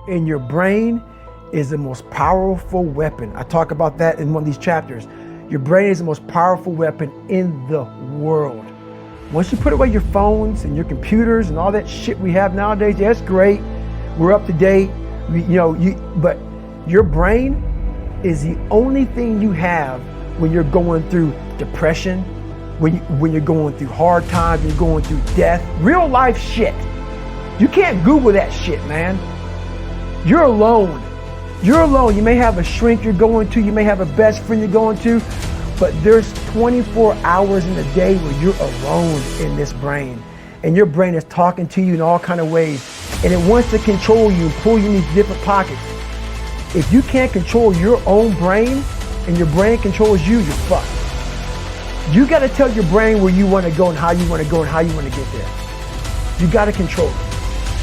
And your brain is the most powerful weapon. I talk about that in one of these chapters. Your brain is the most powerful weapon in the world. Once you put away your phones and your computers and all that shit we have nowadays, yeah, that's great. We're up to date. But your brain is the only thing you have when you're going through depression, when you're going through hard times, when you're going through death, real life shit. You can't Google that shit, man. You're alone. You're alone. You may have a shrink you're going to, you may have a best friend you're going to, but there's 24 hours in a day where you're alone in this brain. And your brain is talking to you in all kinds of ways. And it wants to control you and pull you in these different pockets. If you can't control your own brain and your brain controls you, you're fucked. You got to tell your brain where you want to go and how you want to go and how you want to get there. You got to control it.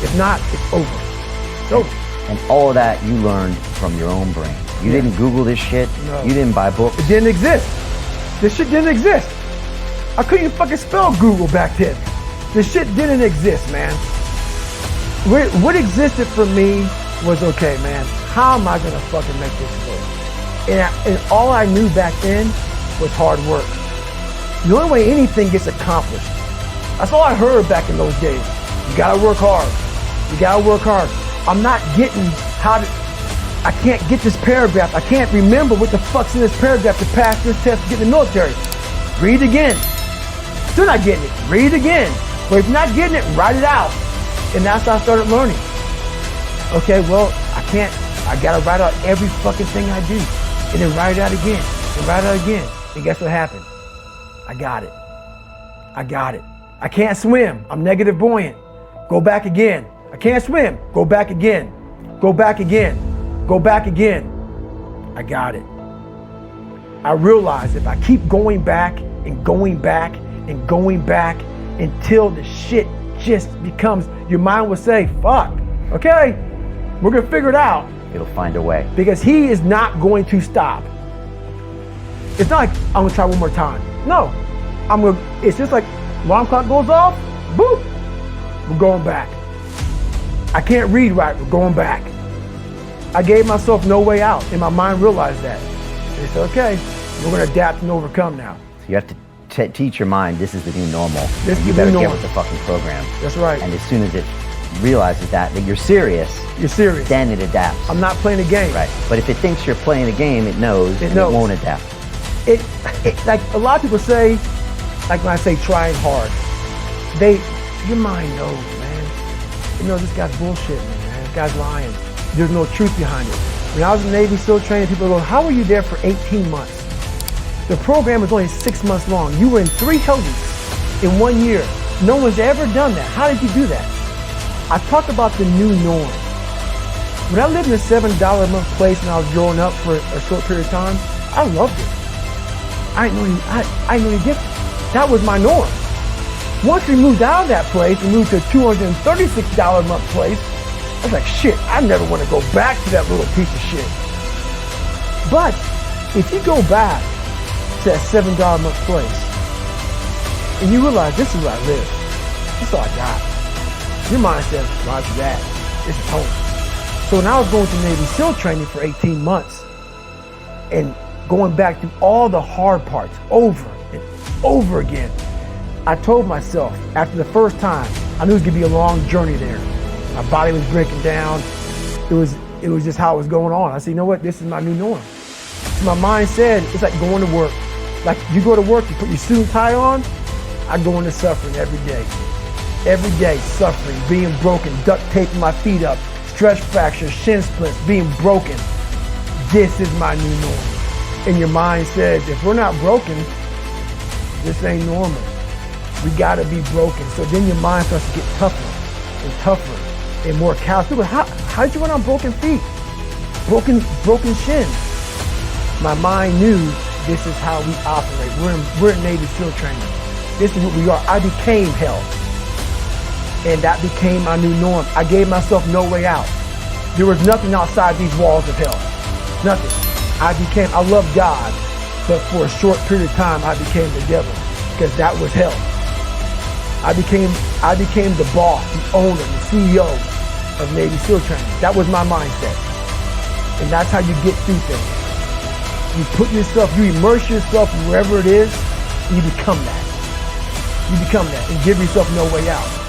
If not, it's over. It's over. And all of that you learned from your own brain. You didn't Google this shit. No. You didn't buy books. It didn't exist. This shit didn't exist. I couldn't even fucking spell Google back then. This shit didn't exist, man. What existed for me was, okay, man, how am I gonna fucking make this work? And all I knew back then was hard work. The only way anything gets accomplished. That's all I heard back in those days. You gotta work hard. You gotta work hard. I'm not getting I can't get this paragraph. I can't remember what the fuck's in this paragraph to pass this test to get in the military. Read again. Still not getting it. Read again. But if you're not getting it, write it out. And that's how I started learning. Okay, well, I gotta write out every fucking thing I do. And then write it out again. And write it out again. And guess what happened? I got it. I got it. I can't swim. I'm negative buoyant. Go back again. I can't swim. Go back again. Go back again. Go back again. I got it. I realized if I keep going back and going back and going back until the shit just becomes, your mind will say, fuck, okay, we're gonna figure it out. It'll find a way. Because he is not going to stop. It's not like I'm gonna try one more time. No, it's just like alarm clock goes off, boop, we're going back. I can't read right, we're going back. I gave myself no way out, and my mind realized that. It's okay, we're gonna adapt and overcome now. So you have to teach your mind this is the new normal. You better get with the fucking program. That's right. And as soon as it realizes that you're serious, then it adapts. I'm not playing a game. Right. But if it thinks you're playing a game, it knows. It won't adapt. It like a lot of people say, like when I say trying hard, your mind knows, man. You know, this guy's bullshitting, man. This guy's lying. There's no truth behind it. When I was in the Navy SEAL training, people go, how were you there for 18 months? The program was only 6 months long. You were in 3 hell weeks in 1 year. No one's ever done that. How did you do that? I talk about the new norm. When I lived in a $7 a month place and I was growing up for a short period of time, I loved it. I didn't know any different. That was my norm. Once we moved out of that place, we moved to a $236 a month place, I was like, shit, I never want to go back to that little piece of shit. But if you go back to that $7 a month place and you realize this is where I live, this is all I got. Your mind says, roger that, this is home. So when I was going through Navy SEAL training for 18 months and going back through all the hard parts over and over again, I told myself after the first time, I knew it was gonna be a long journey there. My body was breaking down. It was just how it was going on. I said, you know what, this is my new norm. So my mind said, it's like going to work. Like you go to work, you put your suit and tie on, I go into suffering every day. Every day, suffering, being broken, duct taping my feet up, stress fractures, shin splints, being broken. This is my new norm. And your mind says, if we're not broken, this ain't normal. We gotta be broken. So then your mind starts to get tougher and tougher and more callous. How did you run on broken feet? Broken shins. My mind knew this is how we operate. We're in Navy SEAL training. This is what we are. I became hell. And that became my new norm. I gave myself no way out. There was nothing outside these walls of hell. Nothing. I loved God, but for a short period of time, I became the devil because that was hell. I became the boss, the owner, the CEO of Navy SEAL training. That was my mindset. And that's how you get through things. You put yourself, you immerse yourself wherever it is, and you become that. You become that and give yourself no way out.